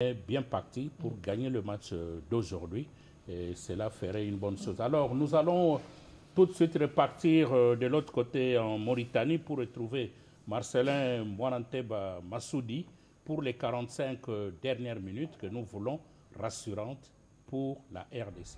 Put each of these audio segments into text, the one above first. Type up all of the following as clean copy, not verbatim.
est bien parti pour gagner le match d'aujourd'hui et cela ferait une bonne chose. Alors, nous allons tout de suite repartir de l'autre côté en Mauritanie pour retrouver Marcelin Moiranteba Massoudi pour les 45 dernières minutes que nous voulons rassurantes pour la RDC.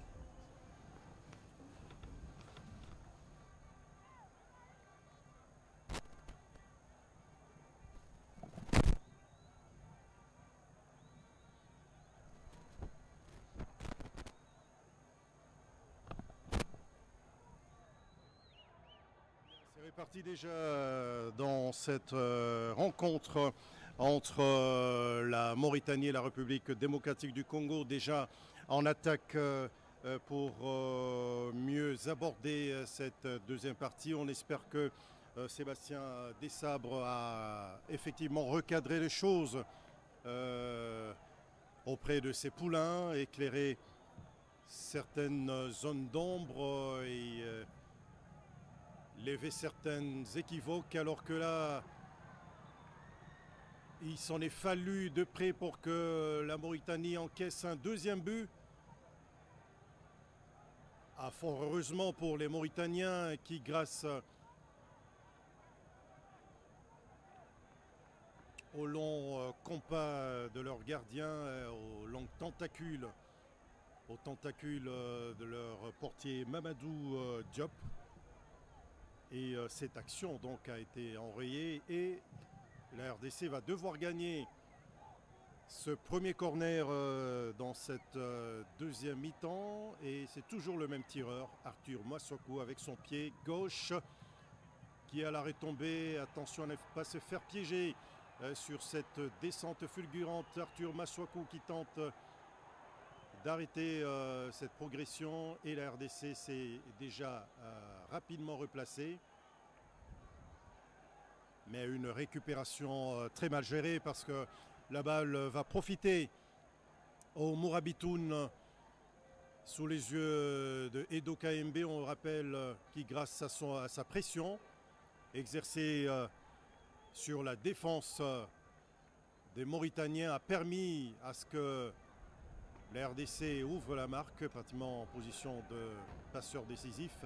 C'est réparti déjà dans cette rencontre entre la Mauritanie et la République démocratique du Congo, déjà en attaque pour mieux aborder cette deuxième partie. On espère que Sébastien Desabre a effectivement recadré les choses auprès de ses poulains, éclairé certaines zones d'ombre et lever certaines équivoques, alors que là, il s'en est fallu de près pour que la Mauritanie encaisse un deuxième but. Fort heureusement pour les Mauritaniens qui, grâce au long compas de leurs gardiens, aux longs tentacules, de leur portier Mamadou Diop, et cette action donc a été enrayée et la RDC va devoir gagner ce premier corner dans cette deuxième mi-temps. Et c'est toujours le même tireur, Arthur Massokou, avec son pied gauche qui à la retombée. Attention à ne pas se faire piéger sur cette descente fulgurante. Arthur Massokou qui tente d'arrêter cette progression et la RDC s'est déjà rapidement replacée. Mais une récupération très mal gérée parce que la balle va profiter au Mourabitoun sous les yeux de Edo KMB. On rappelle qui, grâce à sa pression exercée sur la défense des Mauritaniens, a permis à ce que la RDC ouvre la marque, pratiquement en position de passeur décisif.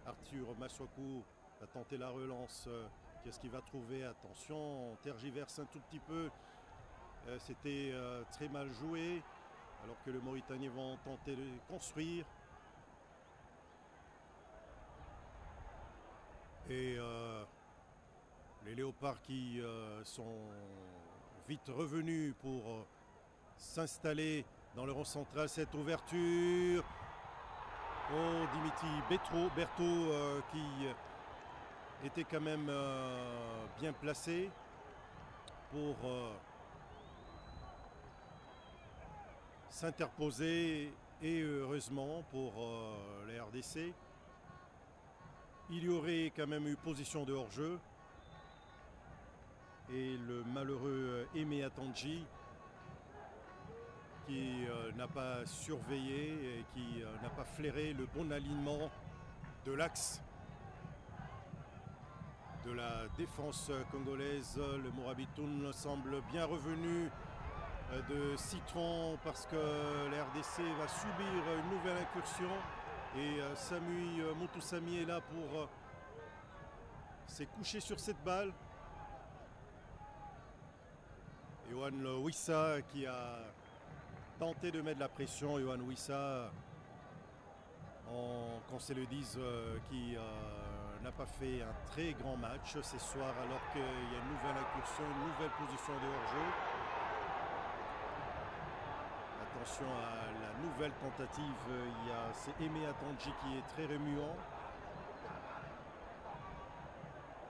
Arthur Massokou a tenté la relance. Qu'est-ce qu'il va trouver? Attention, on tergiverse un tout petit peu. C'était très mal joué, alors que les Mauritaniens vont tenter de construire. Et les Léopards qui sont vite revenus pour s'installer dans le rond central. Cette ouverture. Oh, Dimitri Berthaud qui était quand même bien placé pour s'interposer, et heureusement pour la RDC, il y aurait quand même eu position de hors-jeu et le malheureux Aimé Atanji qui n'a pas surveillé et qui n'a pas flairé le bon alignement de l'axe de la défense congolaise. Le Mourabitoun semble bien revenu de citron parce que la RDC va subir une nouvelle incursion et Samui Moutoussami est là pour s'est couché sur cette balle. Yohan Wissa qui a tenté de mettre la pression. Yohan Wissa, qu'on se le dise, qui n'a pas fait un très grand match ce soir, alors qu'il y a une nouvelle incursion, une nouvelle position de hors-jeu. Attention à la nouvelle tentative, il y a c'est Aimé Atanji qui est très remuant.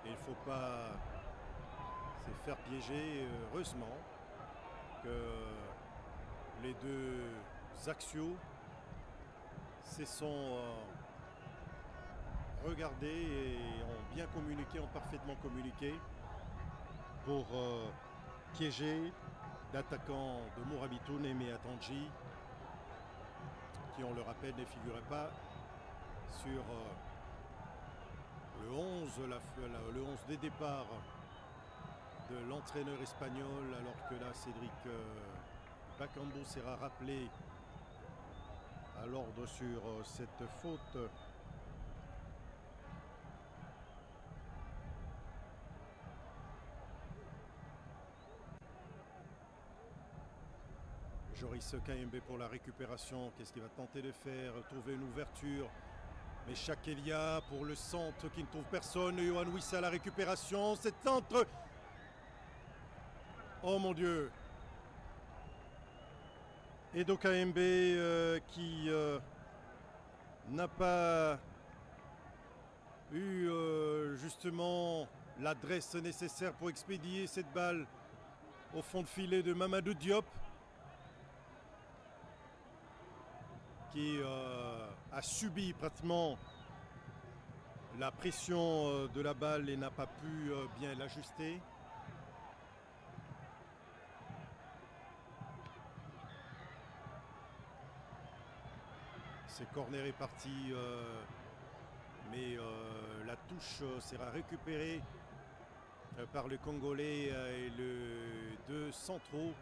Et il ne faut pas se faire piéger. Heureusement que les deux axiaux se sont regardés et ont bien communiqué, ont parfaitement communiqué pour piéger l'attaquant de Mourabitoun, Aimé Atanji, qui, on le rappelle, ne figurait pas sur le 11 des départs de l'entraîneur espagnol, alors que là Cédric Bakambu sera rappelé à l'ordre sur cette faute. Joris KMB pour la récupération. Qu'est-ce qu'il va tenter de faire? Trouver une ouverture. Mais Chakelia pour le centre qui ne trouve personne. Yohan Wissa à la récupération. C'est centre. Oh mon Dieu. Edo KMB qui n'a pas eu justement l'adresse nécessaire pour expédier cette balle au fond de filet de Mamadou Diop, qui a subi pratiquement la pression de la balle et n'a pas pu bien l'ajuster. C'est corner est parti, mais la touche sera récupérée par le Congolais et les deux centraux,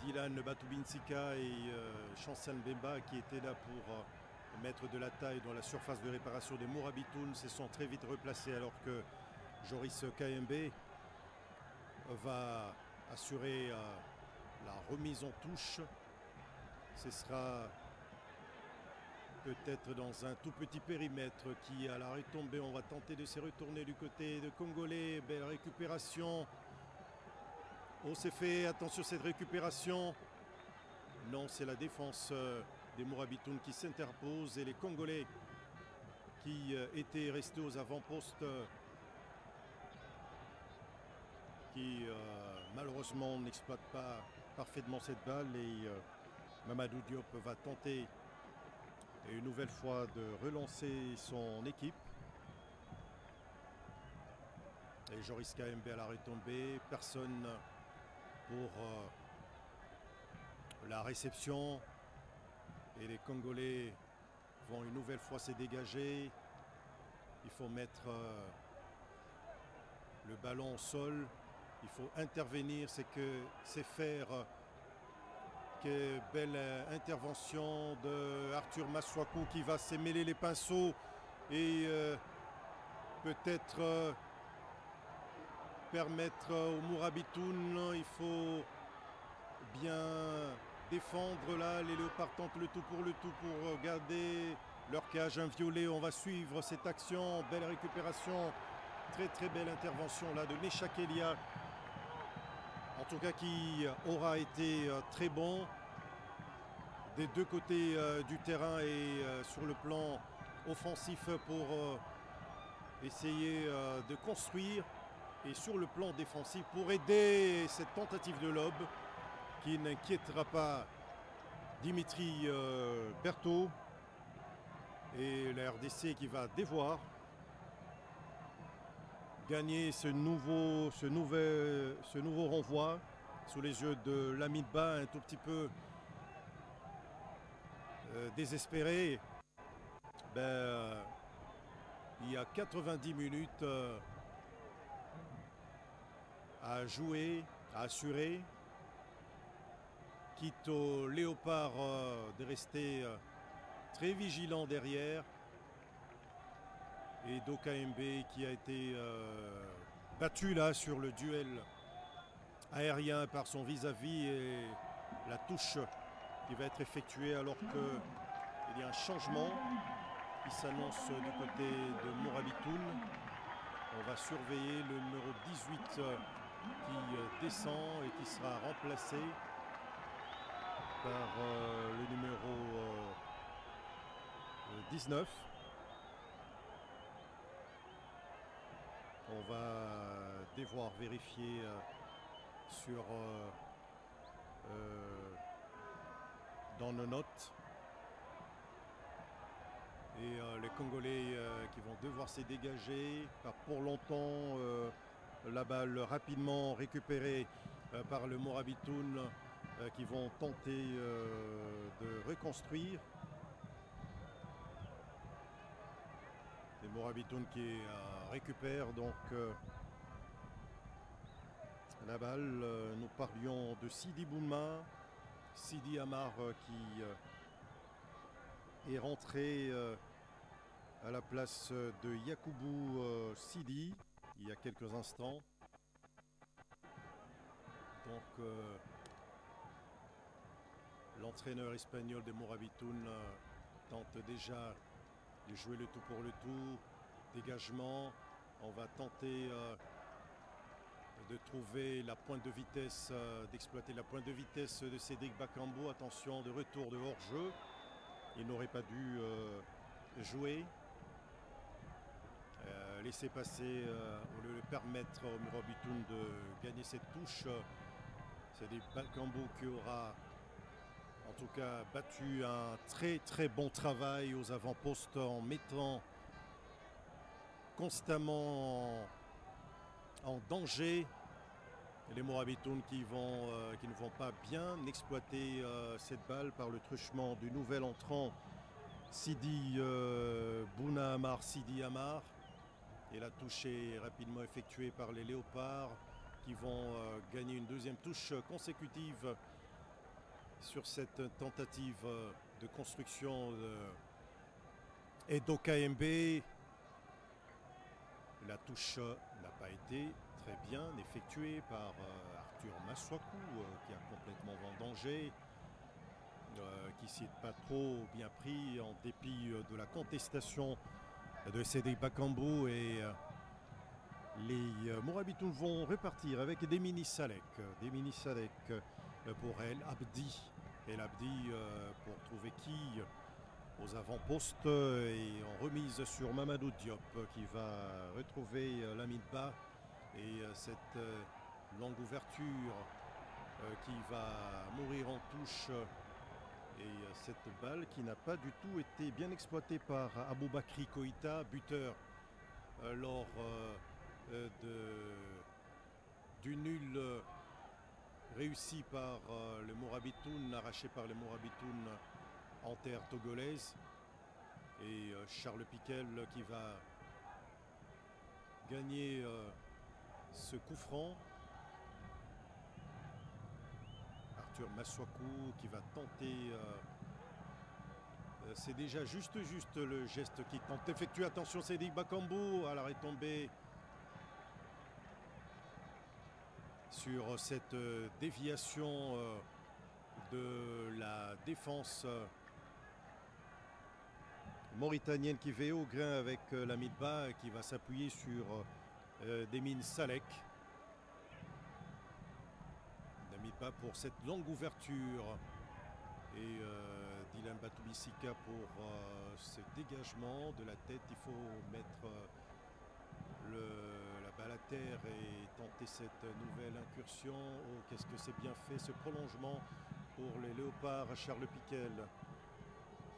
Dylan Batubinsika et Chancel Mbemba, qui étaient là pour mettre de la taille dans la surface de réparation des Mourabitoun, se sont très vite replacés alors que Joris KMB va assurer la remise en touche. Ce sera peut-être dans un tout petit périmètre qui à la retombée, on va tenter de se retourner du côté de Congolais. Belle récupération. Oh, c'est fait, attention cette récupération. Non, c'est la défense des Mourabitoun qui s'interpose et les Congolais qui étaient restés aux avant-postes qui malheureusement n'exploitent pas parfaitement cette balle et Mamadou Diop va tenter et une nouvelle fois de relancer son équipe. Et Joris KMB à la retombée, personne pour la réception. Et les Congolais vont une nouvelle fois se dégager. Il faut mettre le ballon au sol. Il faut intervenir, c'est faire. Quelle belle intervention de Arthur Maswaku qui va se mêler les pinceaux et peut-être permettre aux Mourabitoun. Il faut bien défendre là. Les Léopards tentent le tout pour garder leur cage inviolée. On va suivre cette action. Belle récupération. Très très belle intervention là de Meshakelia. En tout cas qui aura été très bon des deux côtés du terrain et sur le plan offensif pour essayer de construire et sur le plan défensif pour aider cette tentative de lob qui n'inquiétera pas Dimitri Berthaud et la RDC qui va devoir gagner ce nouveau renvoi sous les yeux de Lamidba, un tout petit peu désespéré. Il y a 90 minutes à jouer, à assurer, quitte aux Léopards de rester très vigilants derrière. Et Dokmb qui a été battu là sur le duel aérien par son vis-à-vis et la touche qui va être effectuée alors qu'il y a un changement qui s'annonce du côté de Mourabitoun. On va surveiller le numéro 18 qui descend et qui sera remplacé par le numéro 19. On va devoir vérifier sur dans nos notes. Et les Congolais qui vont devoir se dégager. Pas pour longtemps, la balle rapidement récupérée par le Mourabitoun qui vont tenter de reconstruire. Les Mourabitoun qui récupèrent donc la balle. Nous parlions de Sidi Bouma, Sidi Amar qui est rentré à la place de Yakubu Sidi il y a quelques instants. Donc l'entraîneur espagnol des Mourabitoun tente déjà de jouer le tout pour le tout. Dégagement, on va tenter de trouver la pointe de vitesse, d'exploiter la pointe de vitesse de Cédric Bakambu. Attention, de retour de hors-jeu. Il n'aurait pas dû jouer. Laisser passer, au lieu de permettre au Mourabitoun de gagner cette touche. Cédric Bakambu qui aura en tout cas battu un très bon travail aux avant-postes en mettant constamment en danger les Mourabitoun qui ne vont pas bien exploiter cette balle par le truchement du nouvel entrant Sidi Bouna Amar, Sidi Amar. Et la touche est rapidement effectuée par les Léopards qui vont gagner une deuxième touche consécutive sur cette tentative de construction de KMB. La touche n'a pas été très bien effectuée par Arthur Maswaku qui a complètement vendangé, qui s'y est pas trop bien pris en dépit de la contestation de Cédric Bakambu. Et les Mourabitoun vont repartir avec des mini Salek pour El Abdi. El Abdi pour trouver qui aux avant-postes et en remise sur Mamadou Diop qui va retrouver la midba et cette longue ouverture qui va mourir en touche. Et cette balle qui n'a pas du tout été bien exploitée par Aboubakri Koïta, buteur lors du nul réussi par le Mourabitoun, arraché par les Mourabitoun en terre togolaise. Et Charles Piquel qui va gagner ce coup franc. Arthur Maswaku qui va tenter, c'est déjà juste le geste qui tente d'effectuer. Attention, Cédric Bakambu à l'arrêt tombé sur cette déviation de la défense mauritanienne qui va au grain avec la midba et qui va s'appuyer sur Demin Salek. Midba pour cette longue ouverture et Dylan Batoubissika pour ce dégagement de la tête. Il faut mettre la balle à terre et tenter cette nouvelle incursion. Oh, qu'est-ce que c'est bien fait ce prolongement pour les Léopards. Charles Piquel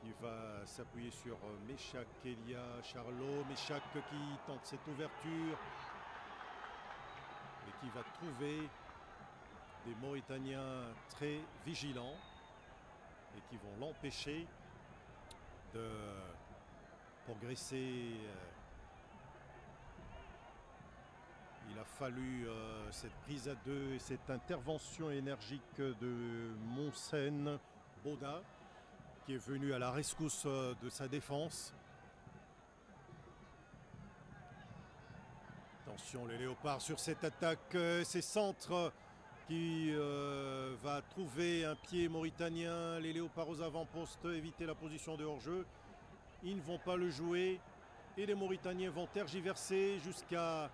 qui va s'appuyer sur Meshak Elia Charlot. Meshak qui tente cette ouverture et qui va trouver des Mauritaniens très vigilants et qui vont l'empêcher de progresser. Il a fallu cette prise à deux et cette intervention énergique de Monsen Boda qui est venu à la rescousse de sa défense. Attention les Léopards sur cette attaque, ces centres qui va trouver un pied mauritanien. Les Léopards aux avant-postes, éviter la position de hors-jeu. Ils ne vont pas le jouer et les Mauritaniens vont tergiverser jusqu'à,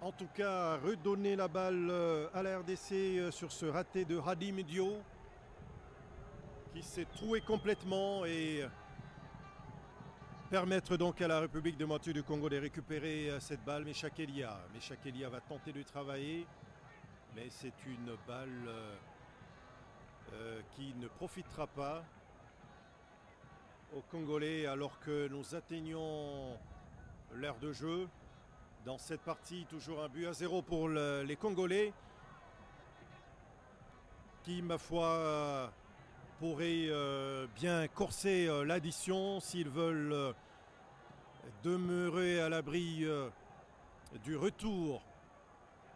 en tout cas, redonner la balle à la RDC sur ce raté de Hadim Dio qui s'est troué complètement et permettre donc à la République démocratique du Congo de récupérer cette balle. Meshak Elia va tenter de travailler. Mais c'est une balle qui ne profitera pas aux Congolais alors que nous atteignons l'heure de jeu. Dans cette partie, toujours un but à 0 pour les Congolais qui, ma foi, pourraient bien corser l'addition s'ils veulent demeurer à l'abri du retour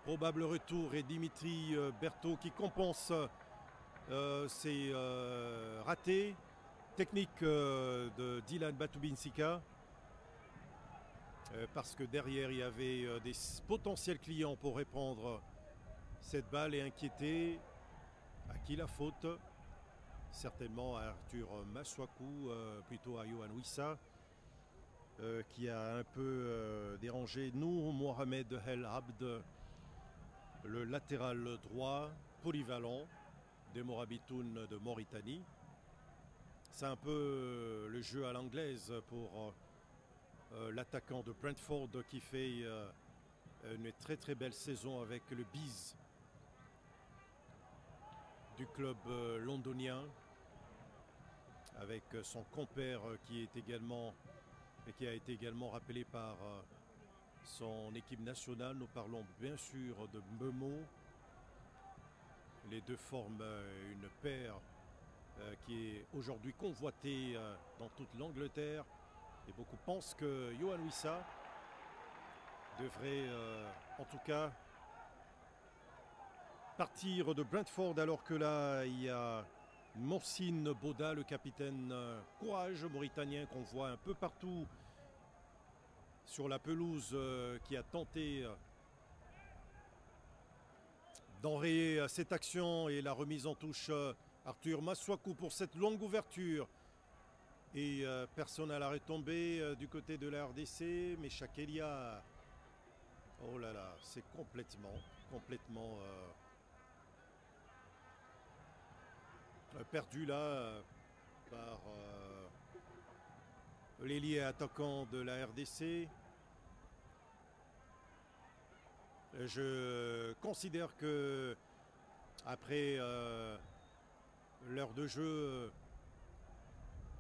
Probable retour et Dimitri Berthaud qui compense ses ratés. Technique de Dylan Batubinsika. Parce que derrière il y avait des potentiels clients pour répondre cette balle et inquiéter. À qui la faute? Certainement à Arthur Masuaku, plutôt à Yohan Wissa, qui a un peu dérangé Nour Mohamed El Abd, le latéral droit polyvalent des Morabitoun de Mauritanie. C'est un peu le jeu à l'anglaise pour l'attaquant de Brentford qui fait une très belle saison avec le Bees du club londonien, avec son compère qui a été également rappelé par son équipe nationale. Nous parlons bien sûr de Mbeumo. Les deux forment une paire qui est aujourd'hui convoitée dans toute l'Angleterre. Et beaucoup pensent que Yohan Wissa devrait en tout cas partir de Brentford, alors que là il y a Mohsin Boda, le capitaine courage mauritanien qu'on voit un peu partout sur la pelouse, qui a tenté d'enrayer cette action, et la remise en touche Arthur Masuaku pour cette longue ouverture. Et personne à la retombée du côté de la RDC, mais Chakelia, oh là là, c'est complètement perdu là par l'ailier attaquant de la RDC. Je considère que après l'heure de jeu,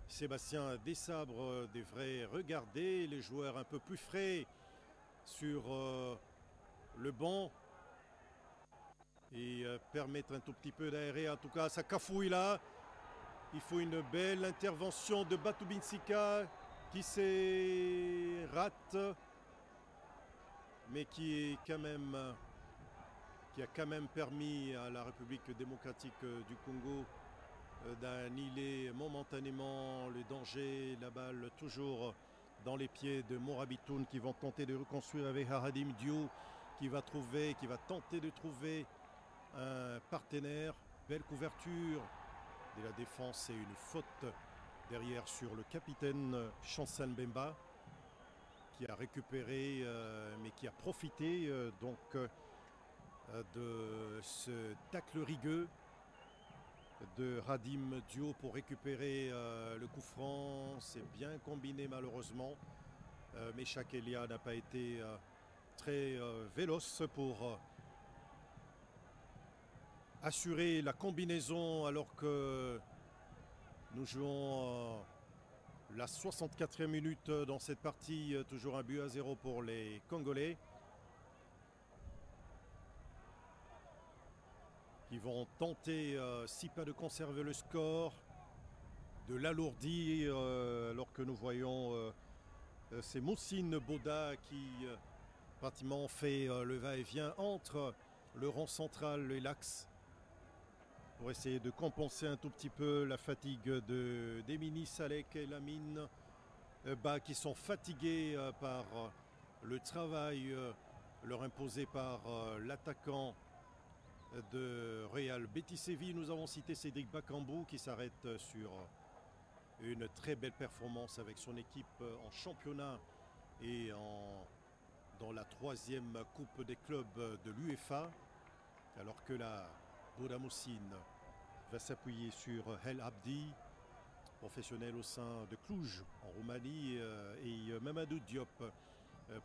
Sébastien Desabre devrait regarder les joueurs un peu plus frais sur le banc et permettre un tout petit peu d'aérer. En tout cas, ça cafouille là. Il faut une belle intervention de Batubinsika qui s'est rate, mais qui a quand même permis à la République démocratique du Congo d'annihiler momentanément le danger. La balle toujours dans les pieds de Morabitoun, qui vont tenter de reconstruire avec Haradim Diou, qui va tenter de trouver un partenaire. Belle couverture de la défense et une faute derrière sur le capitaine Chancel Mbemba, qui a récupéré mais qui a profité de ce tacle rigueux de Radim Diou pour récupérer le coup franc. C'est bien combiné malheureusement, mais Chakelia n'a pas été très véloce pour assurer la combinaison, alors que nous jouons la 64e minute dans cette partie. Toujours un but à 0 pour les Congolais, qui vont tenter, si pas de conserver le score, de l'alourdir, alors que nous voyons c'est Mohsin Boda qui pratiquement fait le va-et-vient entre le rond central et l'axe, pour essayer de compenser un tout petit peu la fatigue d'Emini Salek et Lamine qui sont fatigués par le travail leur imposé par l'attaquant de Real Betis Séville. Nous avons cité Cédric Bakambu, qui s'arrête sur une très belle performance avec son équipe en championnat et dans la 3e Coupe des clubs de l'UEFA, alors que la Boda Mohsin va s'appuyer sur El Abdi, professionnel au sein de Cluj en Roumanie, et Mamadou Diop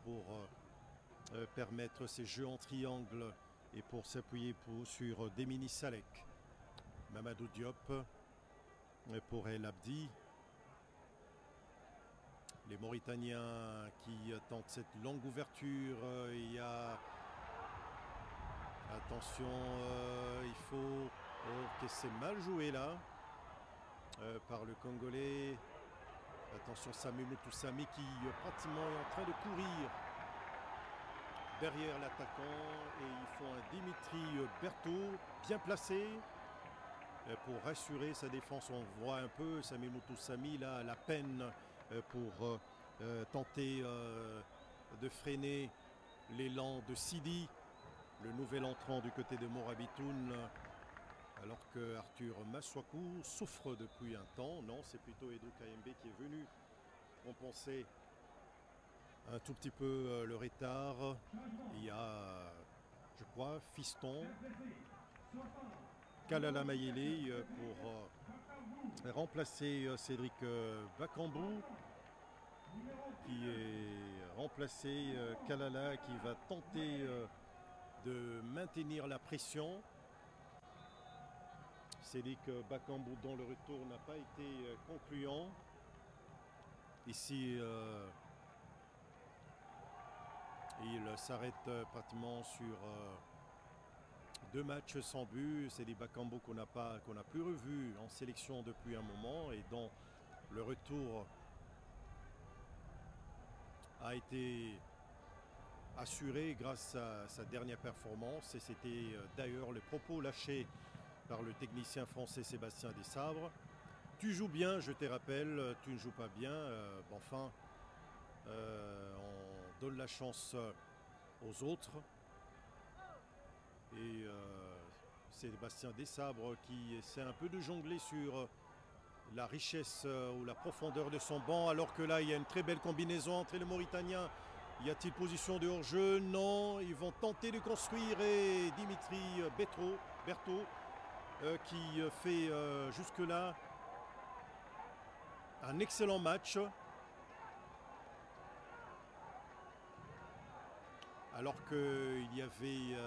pour permettre ses jeux en triangle et pour s'appuyer sur Demini Salek. Mamadou Diop pour El Abdi. Les Mauritaniens qui tentent cette longue ouverture. Il y a... Attention, il faut... Oh, que c'est mal joué là par le Congolais. Attention, Samu Moutoussami qui pratiquement est en train de courir derrière l'attaquant et ils font un Dimitri Berthaud bien placé pour rassurer sa défense. On voit un peu Sami Moutoussamy là la peine pour tenter de freiner l'élan de Sidi, le nouvel entrant du côté de Morabitoun, alors que Arthur Masuaku souffre depuis un temps. Non, c'est plutôt Edo KMB qui est venu compenser un tout petit peu le retard. Il y a, je crois, Fiston Kalala Mayele pour remplacer Cédric Bakambu, qui est remplacé Kalala, qui va tenter de maintenir la pression. Cédric Bakambu dont le retour n'a pas été concluant. Ici, il s'arrête pratiquement sur 2 matchs sans but. C'est des Bakambu qu'on n'a plus revu en sélection depuis un moment et dont le retour a été assuré grâce à sa dernière performance. Et c'était d'ailleurs le propos lâché par le technicien français Sébastien Desabres. Tu joues bien, je te rappelle, tu ne joues pas bien. Enfin, on donne la chance aux autres. Et Sébastien Desabres qui essaie un peu de jongler sur la richesse ou la profondeur de son banc, alors que là, il y a une très belle combinaison entre les Mauritaniens. Y a-t-il position de hors-jeu? Non, ils vont tenter de construire et Dimitri Berthaud qui fait jusque-là un excellent match. Alors qu'il y avait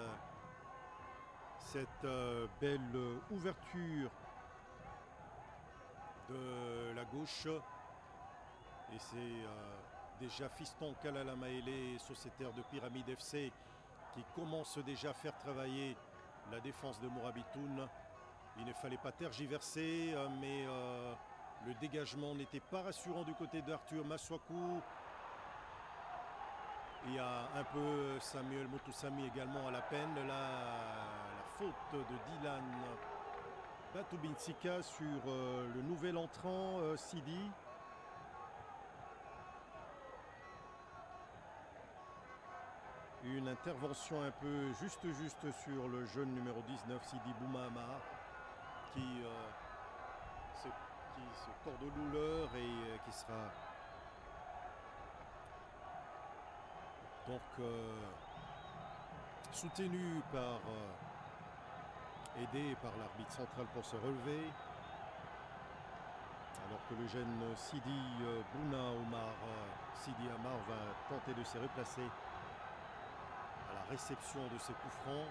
cette belle ouverture de la gauche. Et c'est déjà Fiston Kalala Mayele, sociétaire de Pyramide FC, qui commence déjà à faire travailler la défense de Morabitoun. Il ne fallait pas tergiverser, mais le dégagement n'était pas rassurant du côté d'Arthur Masuaku. Il y a un peu Samuel Moutoussamy également à la peine. La faute de Dylan Batoubinsika sur le nouvel entrant Sidi. Une intervention un peu juste sur le jeune numéro 19 Sidi Boumama qui se tord de douleur et qui sera donc soutenu par aidé par l'arbitre central pour se relever, alors que le jeune Sidi Bouna Omar Sidi Amar va tenter de se replacer à la réception de ce coup franc.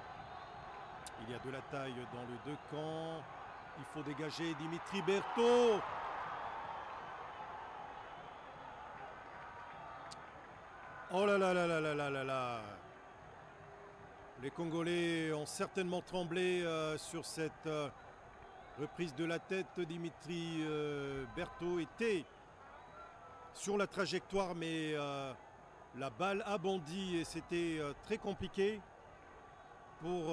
Il y a de la taille dans les deux camps. Il faut dégager Dimitri Berthaud. Oh là là là là là là là là. Les Congolais ont certainement tremblé sur cette reprise de la tête. Dimitri Berthaud était sur la trajectoire, mais la balle a bondi et c'était très compliqué pour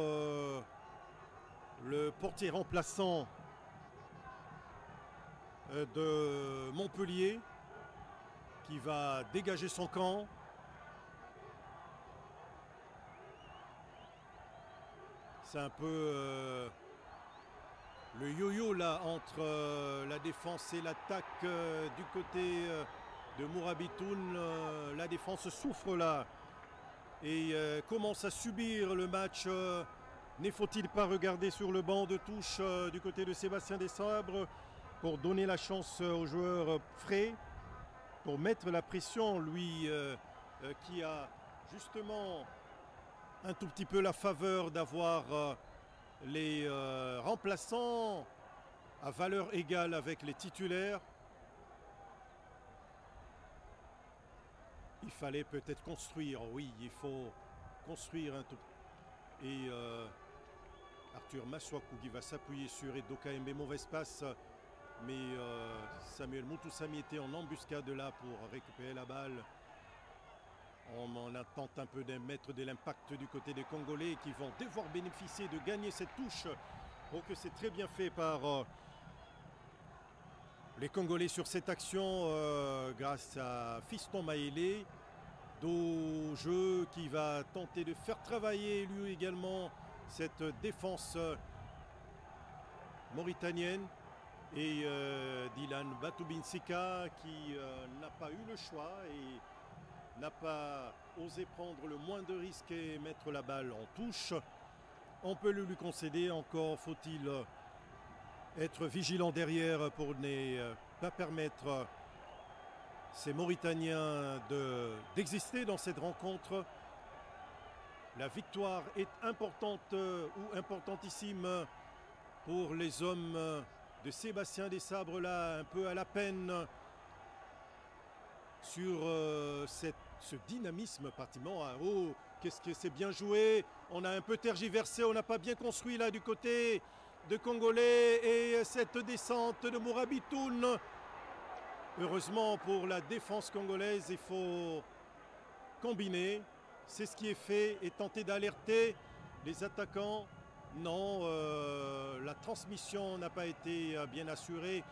le portier remplaçant de Montpellier qui va dégager son camp. C'est un peu le yo-yo là entre la défense et l'attaque du côté de Morabitoun. La défense souffre là et commence à subir le match. Ne faut-il pas regarder sur le banc de touche du côté de Sébastien Desabres pour donner la chance aux joueurs frais, pour mettre la pression, lui qui a justement un tout petit peu la faveur d'avoir les remplaçants à valeur égale avec les titulaires. Il fallait peut-être construire, oui, il faut construire un tout. Et Arthur Masuaku qui va s'appuyer sur Edo KMB, mauvaise passe, mais Samuel Moutoussamy était en embuscade là pour récupérer la balle. On tente un peu de mettre de l'impact du côté des Congolais qui vont devoir bénéficier de gagner cette touche. Oh, que c'est très bien fait par les Congolais sur cette action grâce à Fiston Maélé. Dos jeu qui va tenter de faire travailler lui également cette défense mauritanienne. Et Dylan Batoubinsika qui n'a pas eu le choix et n'a pas osé prendre le moins de risques et mettre la balle en touche. On peut le lui concéder, encore faut-il être vigilant derrière pour ne pas permettre ces Mauritaniens d'exister dans cette rencontre. La victoire est importante ou importantissime pour les hommes de Sébastien Desabre, là un peu à la peine sur ce dynamisme pratiquement. Oh, qu'est-ce que c'est bien joué. On a un peu tergiversé, on n'a pas bien construit là du côté de Congolais et cette descente de Mourabitoun. Heureusement pour la défense congolaise, il faut combiner. C'est ce qui est fait et tenter d'alerter les attaquants. Non, la transmission n'a pas été bien assurée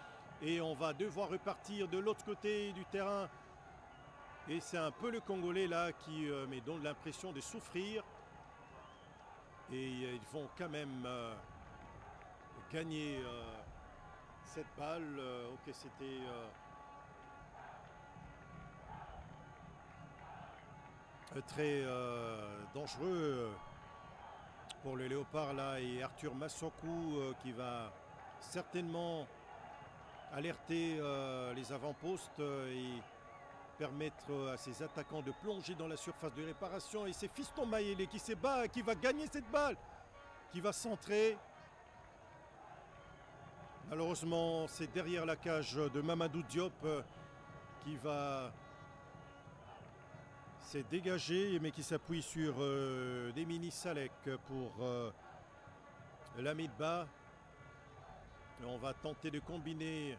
et on va devoir repartir de l'autre côté du terrain. Et c'est un peu le Congolais là qui me donne l'impression de souffrir. Et ils vont quand même gagner cette balle. Ok, c'était très dangereux pour le Léopard là, et Arthur Massokou qui va certainement alerter les avant-postes et permettre à ses attaquants de plonger dans la surface de réparation. Et c'est Fiston Maélé qui se bat, qui va gagner cette balle, qui va centrer. Malheureusement, c'est derrière la cage de Mamadou Diop qui va s'est dégagé, mais qui s'appuie sur Demini Salek pour la mid-bas. On va tenter de combiner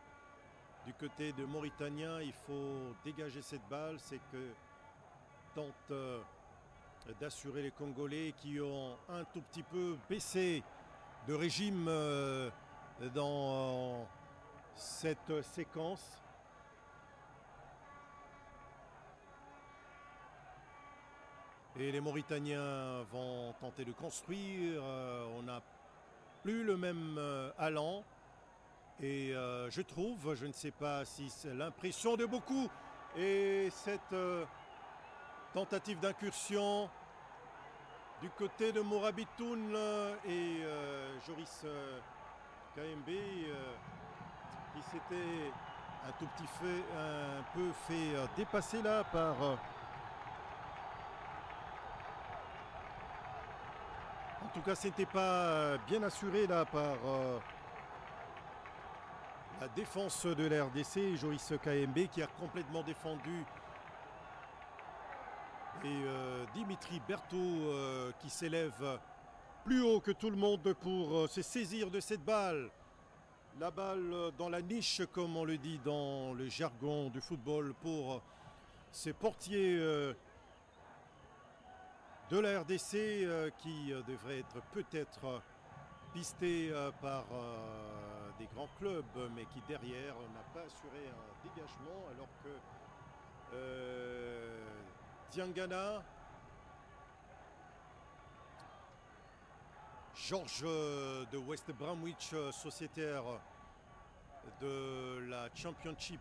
du côté de Mauritanien. Il faut dégager cette balle. C'est que tente d'assurer les Congolais qui ont un tout petit peu baissé de régime dans cette séquence. Et les Mauritaniens vont tenter de construire. On n'a plus le même allant. Et je trouve, je ne sais pas si c'est l'impression de beaucoup, et cette tentative d'incursion du côté de Mourabitoun et Joris KMB qui s'était un peu fait dépasser là par en tout cas, ce n'était pas bien assuré là par la défense de la RDC, Joris KMB qui a complètement défendu. Et Dimitri Berthaud qui s'élève plus haut que tout le monde pour se saisir de cette balle. La balle dans la niche, comme on le dit dans le jargon du football, pour ces portiers de la RDC qui devrait être peut-être pisté par des grands clubs, mais qui derrière n'a pas assuré un dégagement, alors que Diangana, Georges de West Bromwich, sociétaire de la Championship,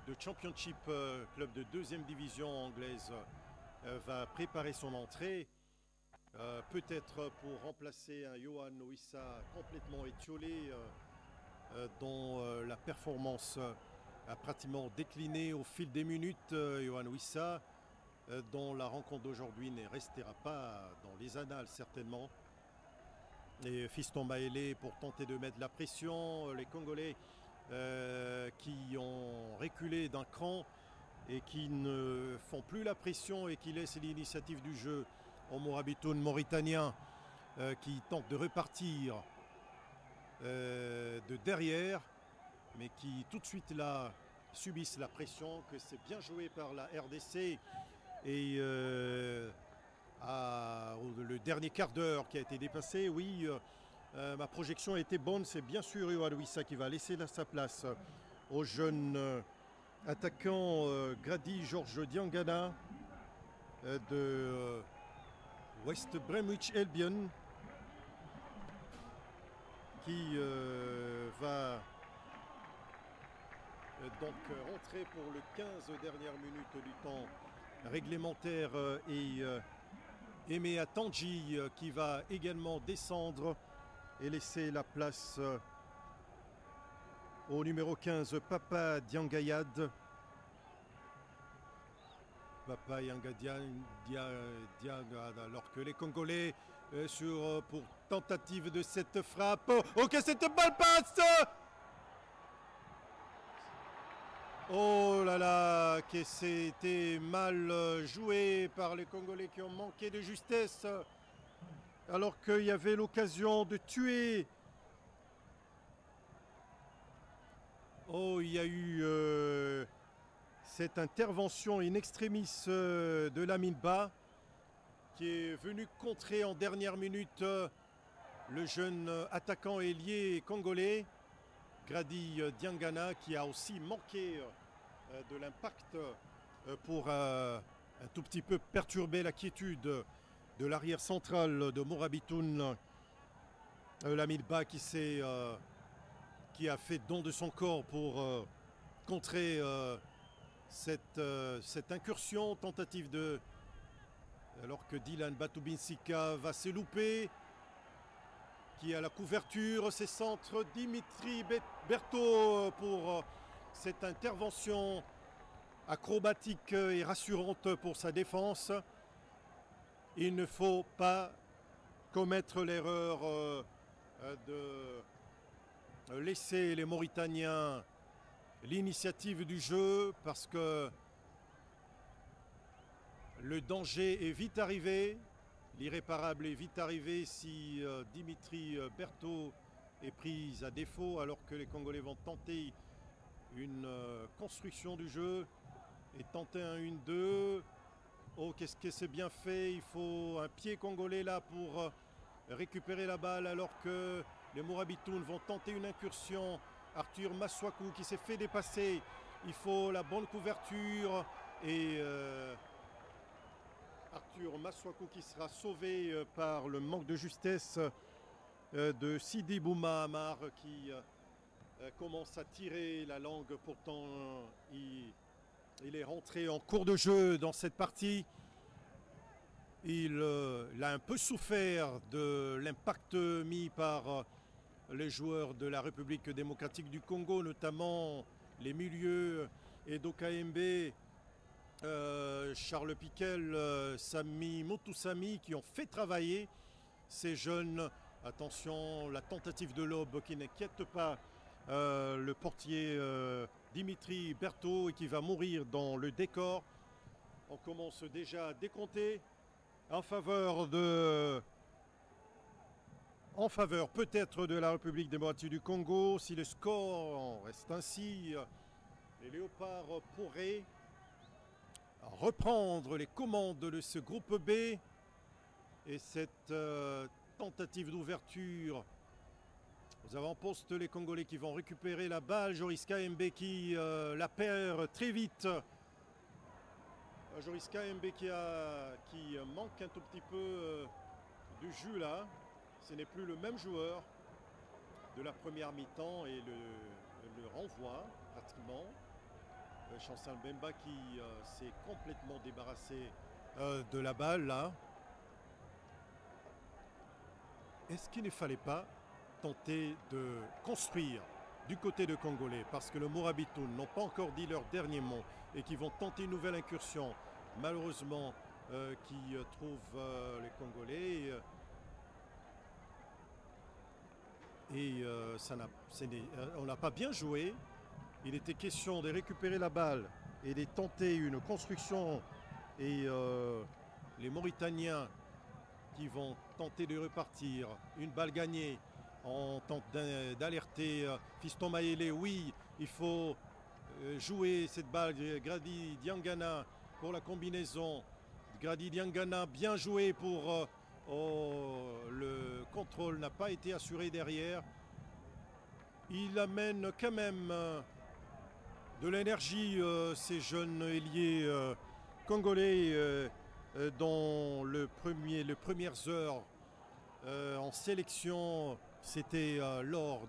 club de 2e division anglaise, va préparer son entrée. Peut-être pour remplacer un Yohan Wissa complètement étiolé, dont la performance a pratiquement décliné au fil des minutes. Yohan Wissa, dont la rencontre d'aujourd'hui ne restera pas dans les annales certainement. Et Fiston Maélé pour tenter de mettre la pression. Les Congolais qui ont reculé d'un cran et qui ne font plus la pression et qui laissent l'initiative du jeu au Mourabitoun mauritanien qui tente de repartir de derrière, mais qui tout de suite là subissent la pression. Que c'est bien joué par la RDC Et le dernier quart d'heure qui a été dépassé, oui, ma projection a été bonne. C'est bien sûr Yohan Wissa qui va laisser sa place au jeune attaquant Grady George Diangana de West Bromwich Albion, qui va donc rentrer pour le 15 dernières minutes du temps réglementaire, et Aimé Atanji qui va également descendre et laisser la place au numéro 15 Papa Diangayad. Papa Diangayad, alors que les Congolais pour tentative de cette frappe. Oh, que cette balle passe! Oh là là, que c'était mal joué par les Congolais qui ont manqué de justesse, alors qu'il y avait l'occasion de tuer. Oh, il y a eu cette intervention in extremis de Lamine Ba, qui est venu contrer en dernière minute le jeune attaquant ailier congolais Grady Diangana, qui a aussi manqué de l'impact pour un tout petit peu perturber la quiétude de l'arrière central de Mourabitoun. Lamine Ba qui a fait don de son corps pour contrer cette incursion, tentative de... Alors que Dylan Batubinsika va se louper, qui a la couverture, ses centres, Dimitri Berthaud pour cette intervention acrobatique et rassurante pour sa défense. Il ne faut pas commettre l'erreur de laisser les Mauritaniens l'initiative du jeu, parce que le danger est vite arrivé. L'irréparable est vite arrivé si Dimitri Berthaud est pris à défaut, alors que les Congolais vont tenter une construction du jeu et tenter un 1-2. Oh, qu'est-ce que c'est bien fait. Il faut un pied congolais là pour récupérer la balle, alors que les Mourabitoun vont tenter une incursion. Arthur Maswaku qui s'est fait dépasser. Il faut la bonne couverture et... Arthur Maswaku qui sera sauvé par le manque de justesse de Sidi Bouma Amar, qui commence à tirer la langue. Pourtant, il est rentré en cours de jeu dans cette partie. Il a un peu souffert de l'impact mis par les joueurs de la République démocratique du Congo, notamment les milieux Edo KMB, Charles Piquel, Sami Moutoussami, qui ont fait travailler ces jeunes. Attention, la tentative de lobe qui n'inquiète pas le portier Dimitri Berthaud et qui va mourir dans le décor. On commence déjà à décompter en faveur peut-être de la République démocratique du Congo. Si le score reste ainsi, les Léopards pourraient reprendre les commandes de ce groupe B. Et cette tentative d'ouverture aux avant-postes, les Congolais qui vont récupérer la balle. Joris KMB qui la perd très vite. Joris KMB qui manque un tout petit peu du jus là. Ce n'est plus le même joueur de la première mi-temps et le renvoi pratiquement. Chancel Bemba qui s'est complètement débarrassé de la balle là. Est-ce qu'il ne fallait pas tenter de construire du côté de Congolais, parce que le Mourabitoun n'ont pas encore dit leur dernier mot et qui vont tenter une nouvelle incursion, malheureusement, qui trouve les Congolais on n'a pas bien joué. Il était question de récupérer la balle et de tenter une construction, et les Mauritaniens qui vont tenter de repartir. Une balle gagnée. On tente d'alerter Fiston Mayele. Oui, il faut jouer cette balle. Grady Diangana pour la combinaison. Grady Diangana, bien joué pour... le contrôle n'a pas été assuré derrière. Il amène quand même de l'énergie, ces jeunes ailiers congolais dans les premières heures en sélection. C'était lors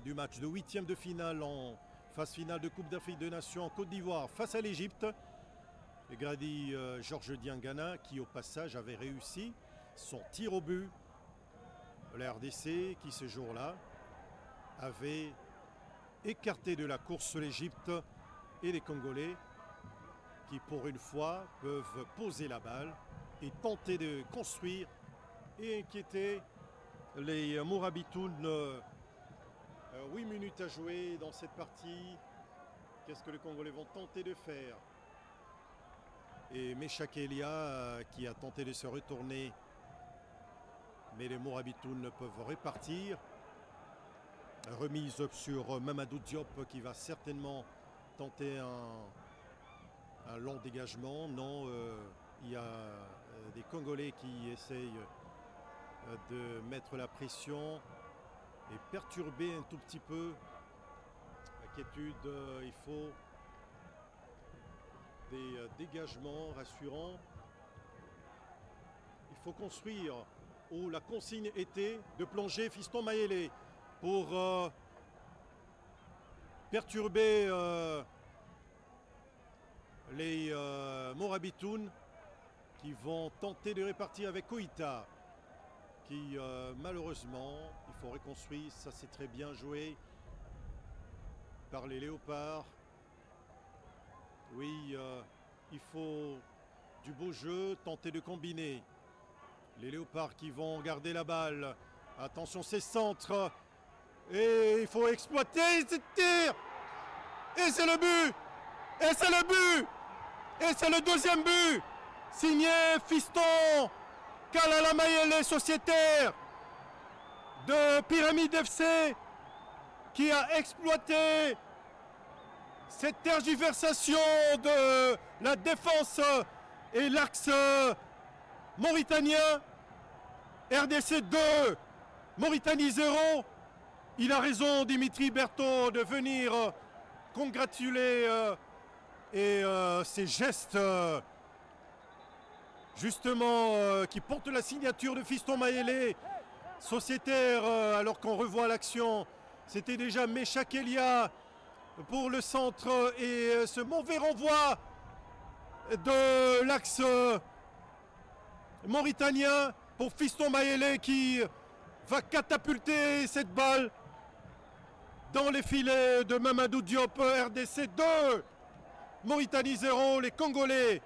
du match de 8e de finale en phase finale de Coupe d'Afrique des Nations en Côte d'Ivoire face à l'Égypte. Et Grady Georges Diangana qui au passage avait réussi son tir au but. La RDC qui ce jour-là avait écarté de la course l'Égypte et les Congolais qui pour une fois peuvent poser la balle et tenter de construire et inquiéter les Mourabitounes. 8 minutes à jouer dans cette partie. Qu'est-ce que les Congolais vont tenter de faire? Et Meshak Elia qui a tenté de se retourner. Mais les Mourabitounes peuvent repartir. Remise sur Mamadou Diop qui va certainement tenter un long dégagement. Non, il y a des Congolais qui essayent de mettre la pression et perturber un tout petit peu. Inquiétude, il faut des dégagements rassurants. Il faut construire. Où la consigne était de plonger Fiston Mayele pour perturber les Mourabitounes qui vont tenter de répartir avec Koïta qui malheureusement, il faut reconstruire. Ça c'est très bien joué par les Léopards. Oui, il faut du beau jeu, tenter de combiner. Les Léopards qui vont garder la balle. Attention, c'est centre. Et il faut exploiter ce tir. Et c'est le but. Et c'est le but. Et c'est le deuxième but. Signé Fiston Kalala Mayele, sociétaire de Pyramide FC, qui a exploité cette tergiversation de la défense et l'axe mauritanien. RDC 2, Mauritanie 0. Il a raison, Dimitri Berthaud, de venir congratuler ces gestes justement qui portent la signature de Fiston Mayele, sociétaire, alors qu'on revoit l'action. C'était déjà Meshak Elia pour le centre et ce mauvais renvoi de l'axe mauritanien pour Fiston Mayele qui va catapulter cette balle dans les filets de Mamadou Diop. RDC 2, Mauritanie 0. Les Congolais,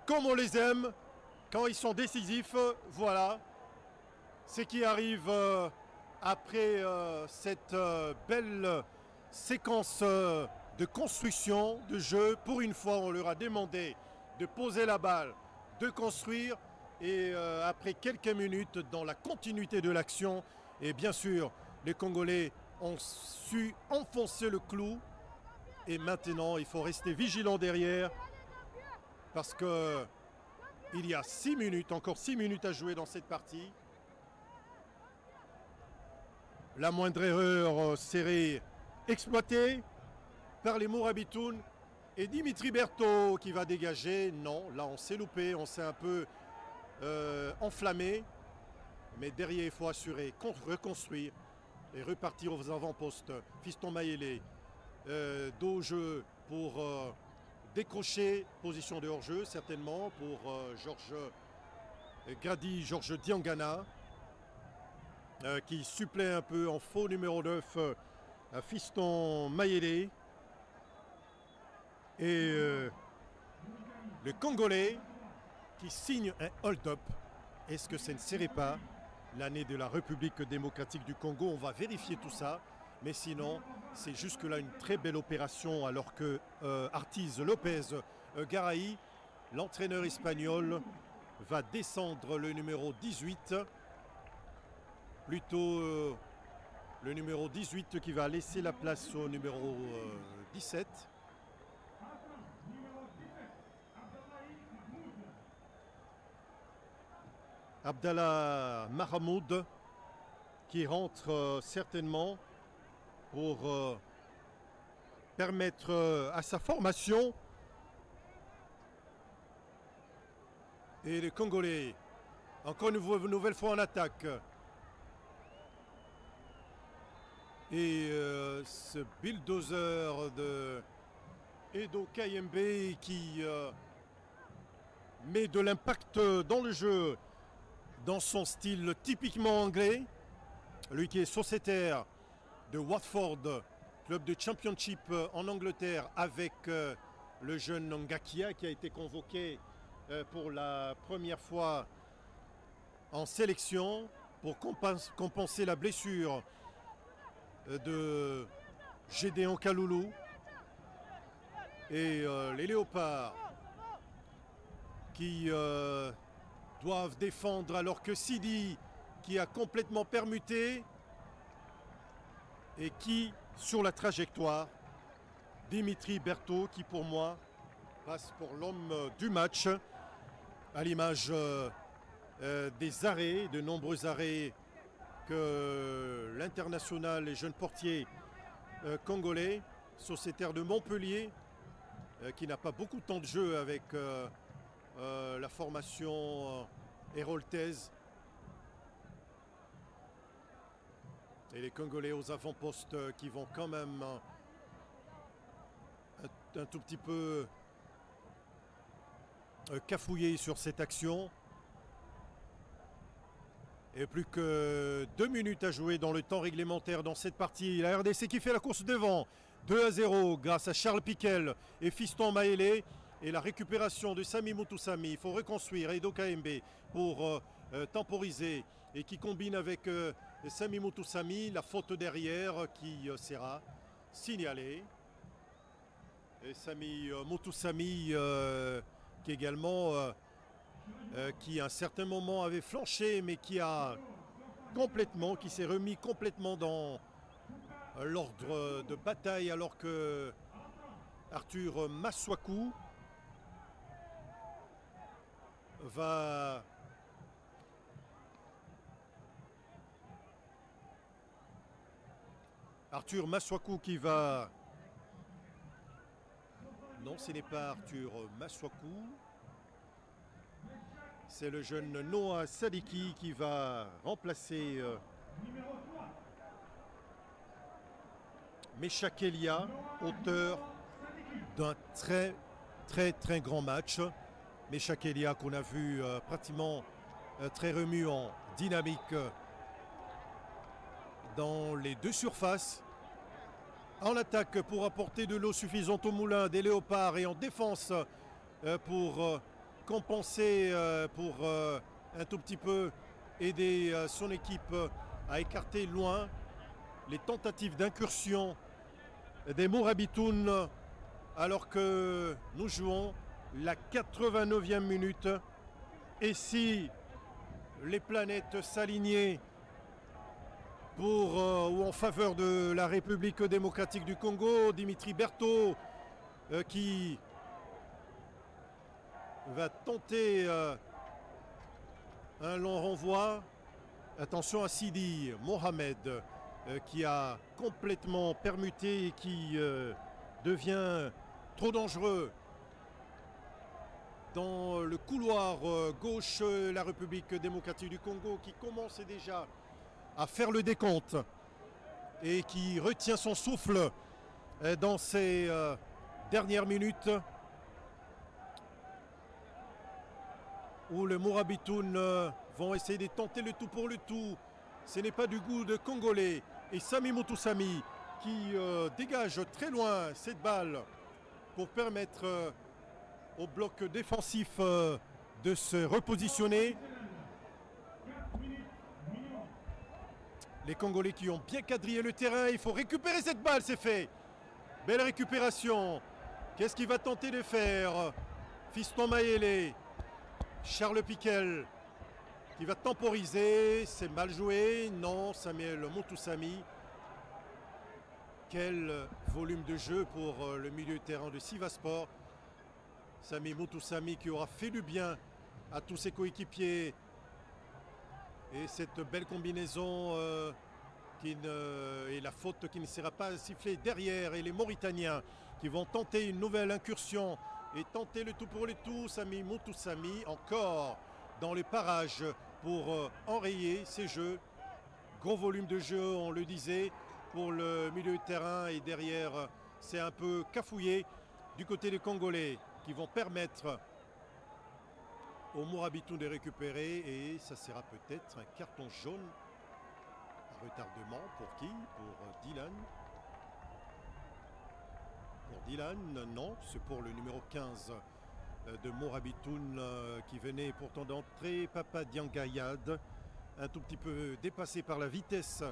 comme on les aime, quand ils sont décisifs, voilà. Ce qui arrive après cette belle séquence de construction, de jeu. Pour une fois, on leur a demandé de poser la balle, de construire. Et après quelques minutes, dans la continuité de l'action, et bien sûr, les Congolais ont su enfoncer le clou. Et maintenant, il faut rester vigilant derrière. Parce que il y a 6 minutes, encore 6 minutes à jouer dans cette partie. La moindre erreur serait exploitée par les Mourabitounes. Et Dimitri Berthaud qui va dégager. Non, là on s'est loupé, on s'est un peu enflammé. Mais derrière, il faut assurer, reconstruire et repartir aux avant-postes. Fiston Mayele, dos au jeu pour décrocher, position de hors-jeu certainement pour Grady Georges Diangana. Qui supplée un peu en faux numéro 9 à Fiston Mayele. Et le Congolais qui signe un hold-up. Est-ce que ça ne serait pas l'année de la République démocratique du Congo? On va vérifier tout ça. Mais sinon, c'est jusque-là une très belle opération alors que Artiz Lopez Garay, l'entraîneur espagnol, va descendre le numéro 18. Plutôt le numéro 18 qui va laisser la place au numéro 17. Abdallah Mahmoud qui rentre certainement pour permettre à sa formation. Et les Congolais, encore une nouvelle fois en attaque. Et ce bulldozer de Edo KMB qui met de l'impact dans le jeu, dans son style typiquement anglais. Lui qui est sociétaire de Watford, club de Championship en Angleterre, avec le jeune Ngakia qui a été convoqué pour la première fois en sélection pour compenser la blessure de Gédéon Kaloulou. Et les Léopards qui doivent défendre alors que Sidi qui a complètement permuté et qui sur la trajectoire, Dimitri Berthaud qui pour moi passe pour l'homme du match à l'image des arrêts, de nombreux arrêts que l'international et jeune portier congolais, sociétaire de Montpellier, qui n'a pas beaucoup de temps de jeu avec la formation héroltaise. Et les Congolais aux avant-postes qui vont quand même un tout petit peu cafouiller sur cette action. Et plus que 2 minutes à jouer dans le temps réglementaire dans cette partie. La RDC qui fait la course devant. 2-0 grâce à Charles Piquel et Fiston Maélé. Et la récupération de Sami Moutoussami. Il faut reconstruire Edo KMB pour temporiser. Et qui combine avec Sami Moutoussami. La faute derrière qui sera signalée. Et Sami Moutoussami qui également... qui à un certain moment avait flanché mais qui s'est remis complètement dans l'ordre de bataille alors que Arthur Maswaku va qui va... Non, ce n'est pas Arthur Maswaku. C'est le jeune Noah Sadiki qui va remplacer Meshak Elia, auteur d'un très grand match. Meshak Elia qu'on a vu pratiquement très remuant, dynamique dans les deux surfaces. En attaque pour apporter de l'eau suffisante au moulin des Léopards et en défense pour... compenser pour un tout petit peu aider son équipe à écarter loin les tentatives d'incursion des Mourabitoun alors que nous jouons la 89e minute. Et si les planètes s'alignaient pour ou en faveur de la République démocratique du Congo, Dimitri Berthaud qui va tenter un long renvoi. Attention à Sidi Mohamed qui a complètement permuté et qui devient trop dangereux dans le couloir gauche. La République démocratique du Congo qui commence déjà à faire le décompte et qui retient son souffle dans ces dernières minutes où les Mourabitoun vont essayer de tenter le tout pour le tout. Ce n'est pas du goût de Congolais. Et Sami Moutoussami qui dégage très loin cette balle pour permettre au bloc défensif de se repositionner. Les Congolais qui ont bien quadrillé le terrain. Il faut récupérer cette balle, c'est fait. Belle récupération. Qu'est-ce qu'il va tenter de faire? Fiston Maélé. Charles Piquel qui va temporiser, c'est mal joué, non, Samuel Moutoussami. Quel volume de jeu pour le milieu de terrain de Sivaspor. Sami Moutoussami qui aura fait du bien à tous ses coéquipiers Et cette belle combinaison et la faute qui ne sera pas sifflée derrière. Et les Mauritaniens qui vont tenter une nouvelle incursion et tenter le tout pour le tout. Sami Moutoussami encore dans les parages pour enrayer ces jeux. Gros volume de jeu, on le disait, pour le milieu de terrain. Et derrière, c'est un peu cafouillé du côté des Congolais qui vont permettre au Mourabitoun de récupérer. Et ça sera peut-être un carton jaune. Un retardement pour qui? Pour Dylan. Pour Dylan, non, c'est pour le numéro 15 de Mourabitoun qui venait pourtant d'entrer. Papa Diangayad, un tout petit peu dépassé par la vitesse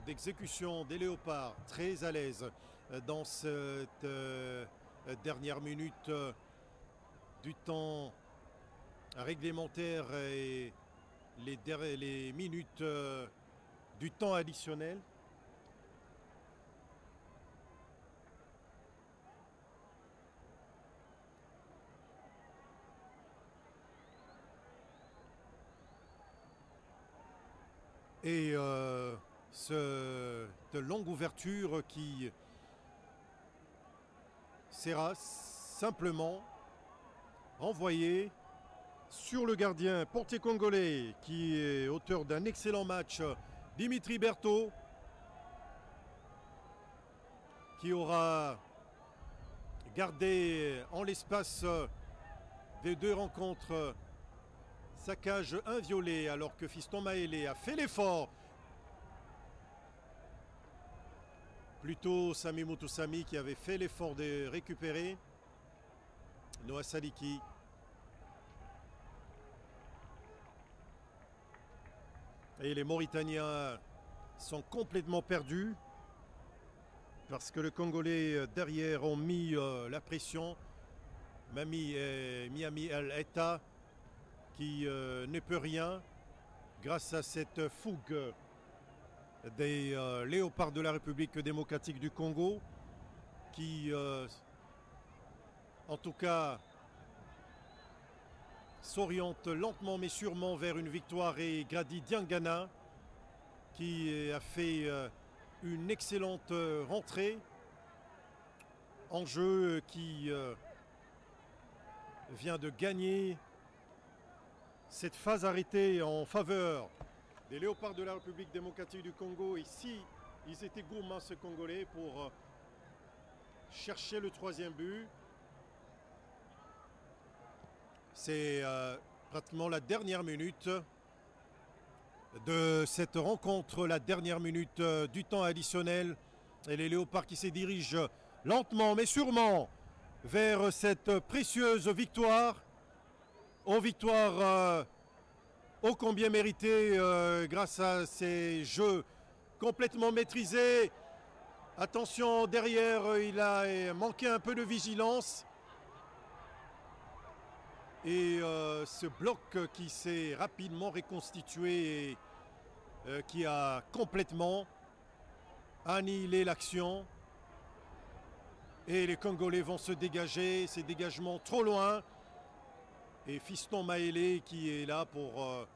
d'exécution des Léopards, très à l'aise dans cette dernière minute du temps réglementaire et les minutes du temps additionnel. Et cette longue ouverture qui sera simplement envoyée sur le gardien portier congolais qui est auteur d'un excellent match, Dimitri Berthaud, qui aura gardé en l'espace des deux rencontres sa cage inviolée, alors que Fiston Maélé a fait l'effort. Plutôt Sami Moutoussami qui avait fait l'effort de récupérer. Noah Sadiki. Et les Mauritaniens sont complètement perdus parce que les Congolais derrière ont mis la pression. Miami El Eta qui ne peut rien grâce à cette fougue des Léopards de la République démocratique du Congo qui en tout cas s'oriente lentement mais sûrement vers une victoire. Et Grady Diangana qui a fait une excellente rentrée en jeu, qui vient de gagner cette phase arrêtée en faveur des Léopards de la République démocratique du Congo. Ici, ils étaient gourmands, ces Congolais, pour chercher le troisième but. C'est pratiquement la dernière minute de cette rencontre, la dernière minute du temps additionnel. Et les Léopards qui se dirigent lentement mais sûrement vers cette précieuse victoire. Une victoire ô combien méritée grâce à ces jeux complètement maîtrisés. Attention, derrière, il a manqué un peu de vigilance. Et ce bloc qui s'est rapidement reconstitué et qui a complètement annihilé l'action. Et les Congolais vont se dégager, ces dégagements trop loin. Et Fiston Maélé qui est là pour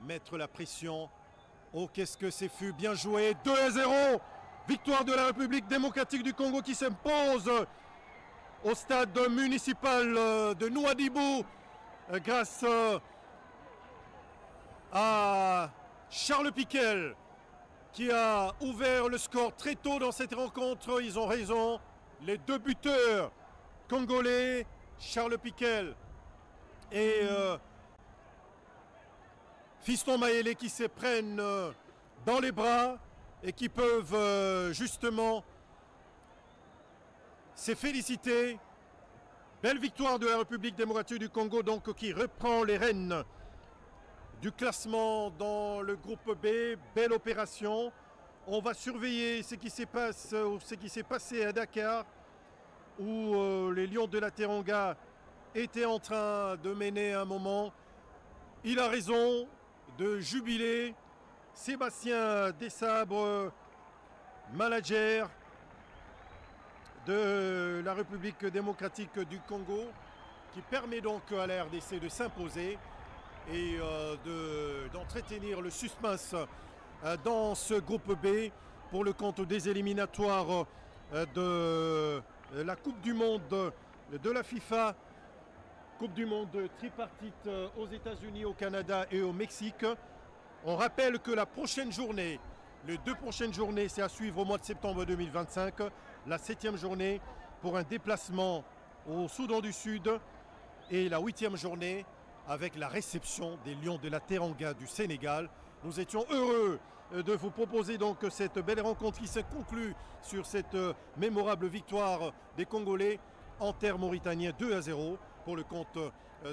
mettre la pression. Oh, qu'est-ce que c'est fut bien joué. 2-0. Victoire de la République démocratique du Congo qui s'impose au stade municipal de Nouadhibou grâce à Charles Piquel qui a ouvert le score très tôt dans cette rencontre. Ils ont raison, les deux buteurs congolais, Charles Piquel et Fiston Maélé, qui se prennent dans les bras et qui peuvent justement se féliciter. Belle victoire de la République démocratique du Congo, donc, qui reprend les rênes du classement dans le groupe B. Belle opération. On va surveiller ce qui s'est passé à Dakar, où les Lions de la Teranga étaient en train de mener un moment. Il a raison de jubiler. Sébastien Desabre, manager de la République démocratique du Congo, qui permet donc à la RDC de s'imposer. et d'entretenir le suspense dans ce groupe B pour le compte des éliminatoires de la Coupe du Monde de la FIFA, Coupe du Monde tripartite aux États-Unis, au Canada et au Mexique. On rappelle que la prochaine journée, les 2 prochaines journées, c'est à suivre au mois de septembre 2025. La 7e journée pour un déplacement au Soudan du Sud et la 8e journée avec la réception des Lions de la Teranga du Sénégal. Nous étions heureux de vous proposer donc cette belle rencontre qui s'est conclue sur cette mémorable victoire des Congolais en terre mauritanienne 2-0 pour le compte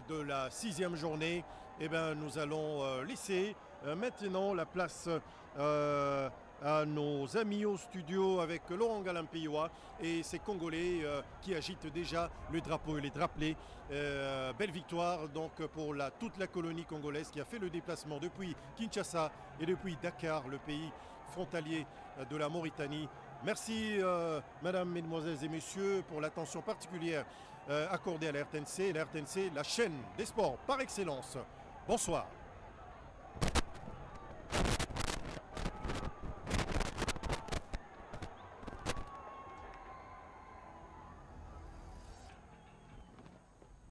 de la 6e journée. Eh bien, nous allons laisser maintenant la place à nos amis au studio avec Laurent Galampeyoa et ces Congolais qui agitent déjà le drapeau et les drapelés. Belle victoire donc pour toute la colonie congolaise qui a fait le déplacement depuis Kinshasa et depuis Dakar, le pays frontalier de la Mauritanie. Merci mesdames, mesdemoiselles et messieurs pour l'attention particulière accordée à la RTNC. La RTNC, la chaîne des sports par excellence. Bonsoir.